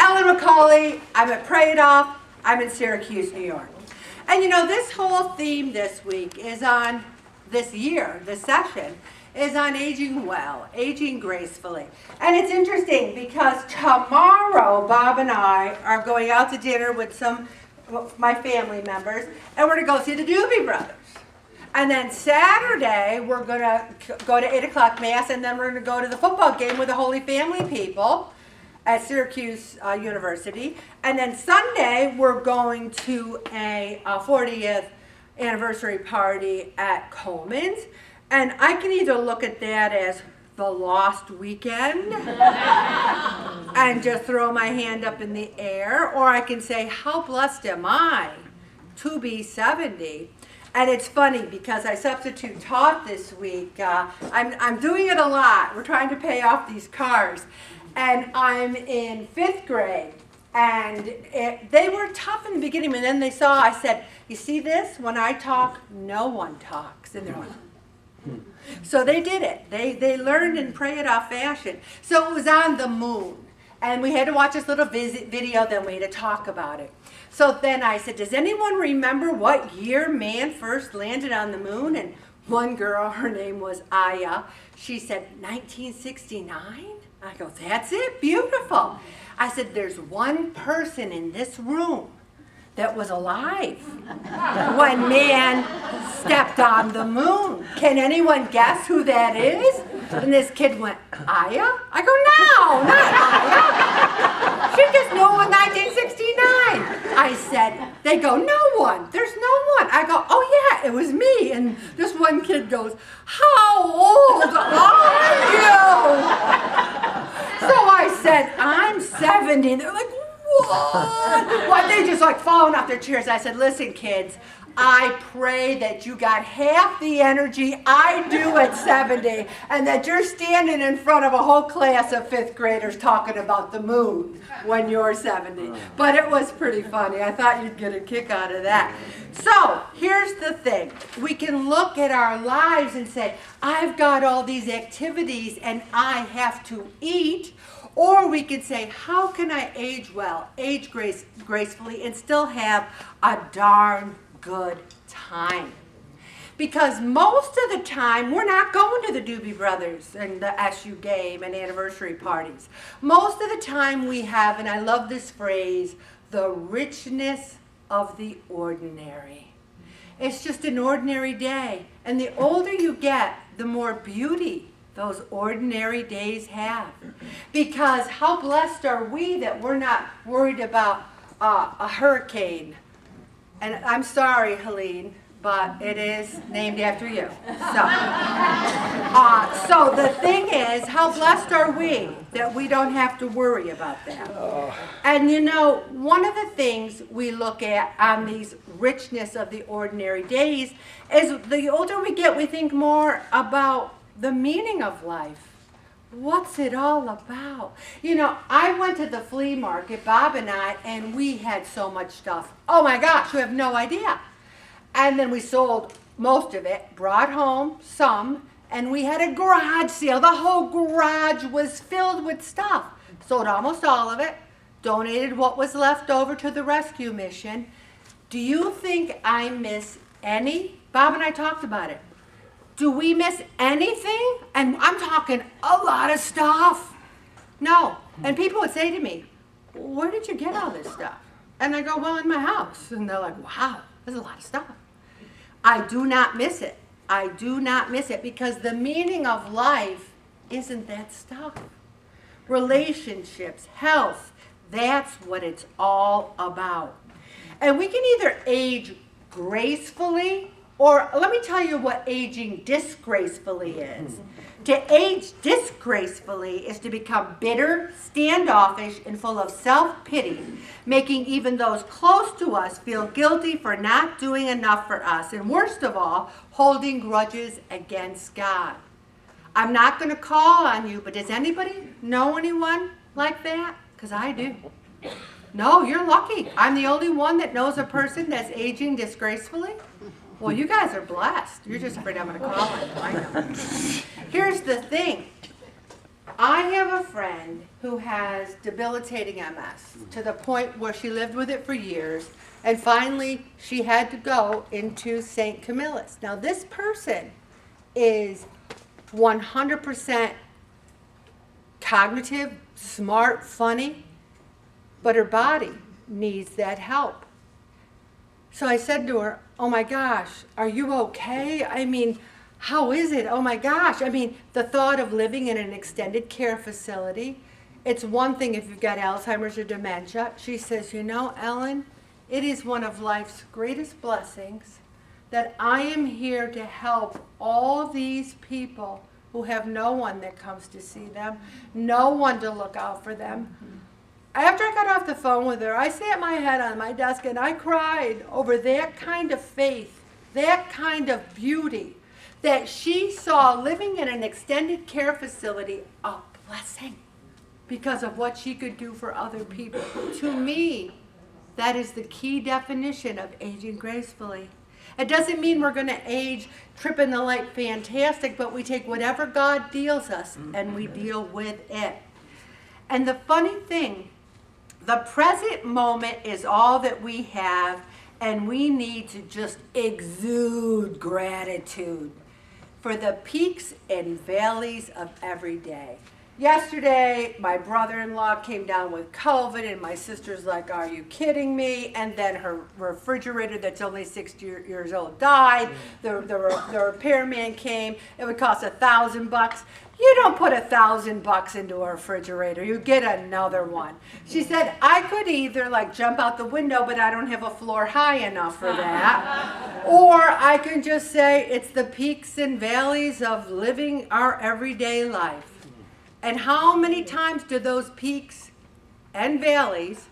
Ellen McCauley. I'm at Pray It Off. I'm in Syracuse, New York. And you know, this whole theme this week is on, this year, this session, is on aging well, aging gracefully. And it's interesting because tomorrow, Bob and I are going out to dinner with some of my family members, and we're going to go see the Doobie Brothers. And then Saturday, we're going to go to 8 o'clock Mass, and then we're going to go to the football game with the Holy Family people at Syracuse University. And then Sunday, we're going to a 40th anniversary party at Coleman's. And I can either look at that as the lost weekend and just throw my hand up in the air, or I can say, how blessed am I to be 70? And it's funny because I substitute taught this week. I'm doing it a lot. We're trying to pay off these cars. And I'm in 5th grade. And they were tough in the beginning. And then they saw, I said, you see this? When I talk, no one talks. And they're like, so they did it. They learned in Pray It Off fashion. So it was on the moon. And we had to watch this little video, then we had to talk about it. So then I said, does anyone remember what year man first landed on the moon? And one girl, her name was Aya, she said, 1969? I go, that's it, beautiful. I said, there's one person in this room that was alive when man stepped on the moon. Can anyone guess who that is? And this kid went, Aya? I go, no, not Aya. She just knew it was 1969. I said, they go, no one. There's no one. I go, oh yeah, it was me. And this one kid goes, how old are you? So I said, I'm 70. They're like, what? What? They just like falling off their chairs. I said, listen, kids, I pray that you got half the energy I do at 70 and that you're standing in front of a whole class of 5th graders talking about the moon when you're 70. But it was pretty funny. I thought you'd get a kick out of that. So here's the thing. We can look at our lives and say, I've got all these activities and I have to eat. Or we could say, how can I age well, age gracefully, and still have a darn good time? Because most of the time, we're not going to the Doobie Brothers and the SU game and anniversary parties. Most of the time we have, and I love this phrase, the richness of the ordinary. It's just an ordinary day. And the older you get, the more beauty those ordinary days have. Because how blessed are we that we're not worried about a hurricane. And I'm sorry, Helene, but it is named after you. So the thing is, how blessed are we that we don't have to worry about that? And you know, one of the things we look at on these richness of the ordinary days is the older we get, we think more about the meaning of life. What's it all about? You know, I went to the flea market, Bob and I, and we had so much stuff. Oh my gosh, you have no idea. And then we sold most of it, brought home some, and we had a garage sale. The whole garage was filled with stuff. Sold almost all of it, donated what was left over to the rescue mission. Do you think I miss any? Bob and I talked about it. Do we miss anything? And I'm talking a lot of stuff. No. And people would say to me, where did you get all this stuff? And I go, well, in my house. And they're like, wow, there's a lot of stuff. I do not miss it. I do not miss it because the meaning of life isn't that stuff. Relationships, health, that's what it's all about. And we can either age gracefully, or let me tell you what aging disgracefully is. To age disgracefully is to become bitter, standoffish, and full of self-pity, making even those close to us feel guilty for not doing enough for us, and worst of all, holding grudges against God. I'm not going to call on you, but does anybody know anyone like that? Because I do. No, you're lucky. I'm the only one that knows a person that's aging disgracefully. Well, you guys are blessed. You're just afraid I'm going to call on you. I know. Here's the thing. I have a friend who has debilitating MS to the point where she lived with it for years, and finally she had to go into St. Camillus. Now this person is 100% cognitive, smart, funny, but her body needs that help. So I said to her, oh my gosh, are you okay? I mean, how is it? Oh my gosh. I mean, the thought of living in an extended care facility, it's one thing if you've got Alzheimer's or dementia. She says, you know, Ellen, it is one of life's greatest blessings that I am here to help all these people who have no one that comes to see them, no one to look out for them. After I got off the phone with her, I sat my head on my desk and I cried over that kind of faith, that kind of beauty, that she saw living in an extended care facility a blessing because of what she could do for other people. To me, that is the key definition of aging gracefully. It doesn't mean we're going to age tripping the light fantastic, but we take whatever God deals us and we deal with it. And the funny thing, the present moment is all that we have, and we need to just exude gratitude for the peaks and valleys of every day. Yesterday, my brother-in-law came down with COVID, and my sister's like, are you kidding me? And then her refrigerator that's only 6 years old died. The repairman came. It would cost $1,000. You don't put $1,000 into a refrigerator. You get another one. She said, I could either like jump out the window, but I don't have a floor high enough for that. Or I can just say it's the peaks and valleys of living our everyday life. And how many times do those peaks and valleys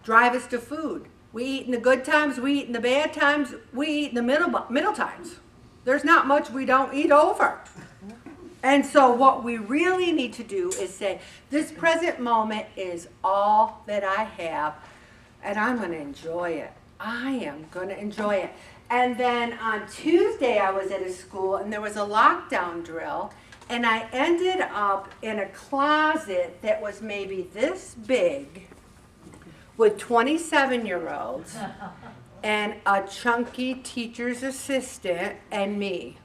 drive us to food? We eat in the good times, we eat in the bad times, we eat in the middle times. There's not much we don't eat over. And so what we really need to do is say, this present moment is all that I have, and I'm going to enjoy it. I am going to enjoy it. And then on Tuesday, I was at a school, and there was a lockdown drill, and I ended up in a closet that was maybe this big with 27-year-olds and a chunky teacher's assistant and me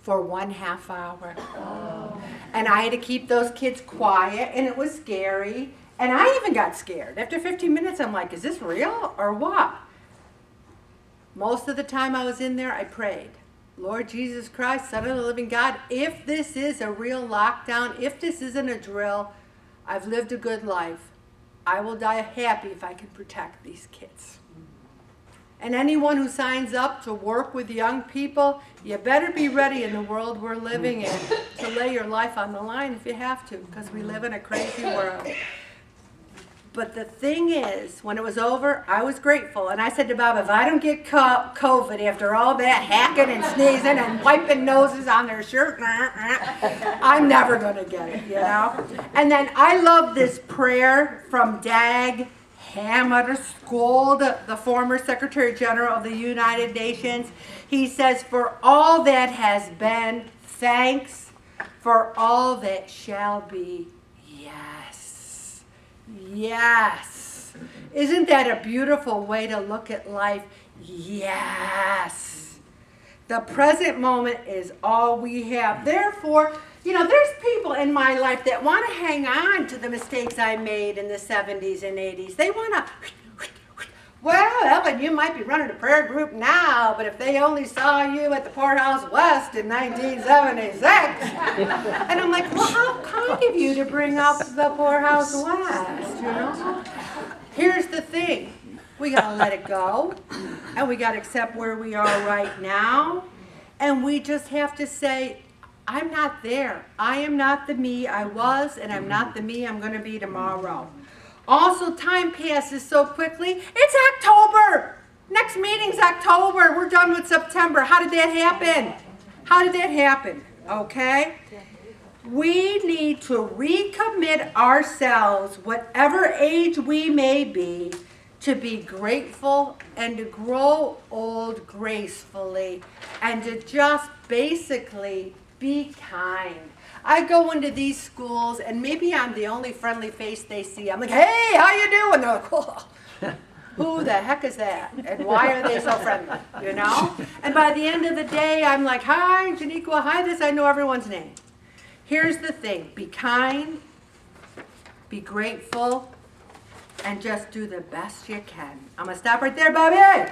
for 1.5 hours. Oh. And I had to keep those kids quiet, and it was scary. And I even got scared. After 15 minutes, I'm like, is this real or what? Most of the time I was in there, I prayed. Lord Jesus Christ, Son of the living God, if this is a real lockdown, if this isn't a drill, I've lived a good life. I will die happy if I can protect these kids. And anyone who signs up to work with young people, you better be ready in the world we're living in to lay your life on the line if you have to, because we live in a crazy world. But the thing is, when it was over, I was grateful. And I said to Bob, if I don't get COVID after all that hacking and sneezing and wiping noses on their shirt, I'm never going to get it, you know? And then I love this prayer from Dag Hammarskjöld, the former Secretary General of the United Nations. He says, for all that has been, thanks. For all that shall be, yes. Yes. Isn't that a beautiful way to look at life? Yes. The present moment is all we have. Therefore, you know, there's people in my life that want to hang on to the mistakes I made in the 70s and 80s. They want to, well, Ellen, you might be running a prayer group now, but if they only saw you at the Poorhouse West in 1976. And I'm like, well, how kind of you to bring up the Poorhouse West, you know? Here's the thing. We got to let it go, and we got to accept where we are right now, and we just have to say, I'm not there. I am not the me I was, and I'm not the me I'm going to be tomorrow. Also, time passes so quickly. It's October. Next meeting's October. We're done with September. How did that happen? How did that happen? Okay? We need to recommit ourselves, whatever age we may be to grateful and to grow old gracefully and to just basically be kind. I go into these schools, and maybe I'm the only friendly face they see. I'm like, hey, how you doing? They're like, oh, who the heck is that? And why are they so friendly, you know? And by the end of the day, I'm like, hi, Janiqua, hi, this, I know everyone's name. Here's the thing, be kind, be grateful, and just do the best you can. I'm gonna stop right there, Bobby.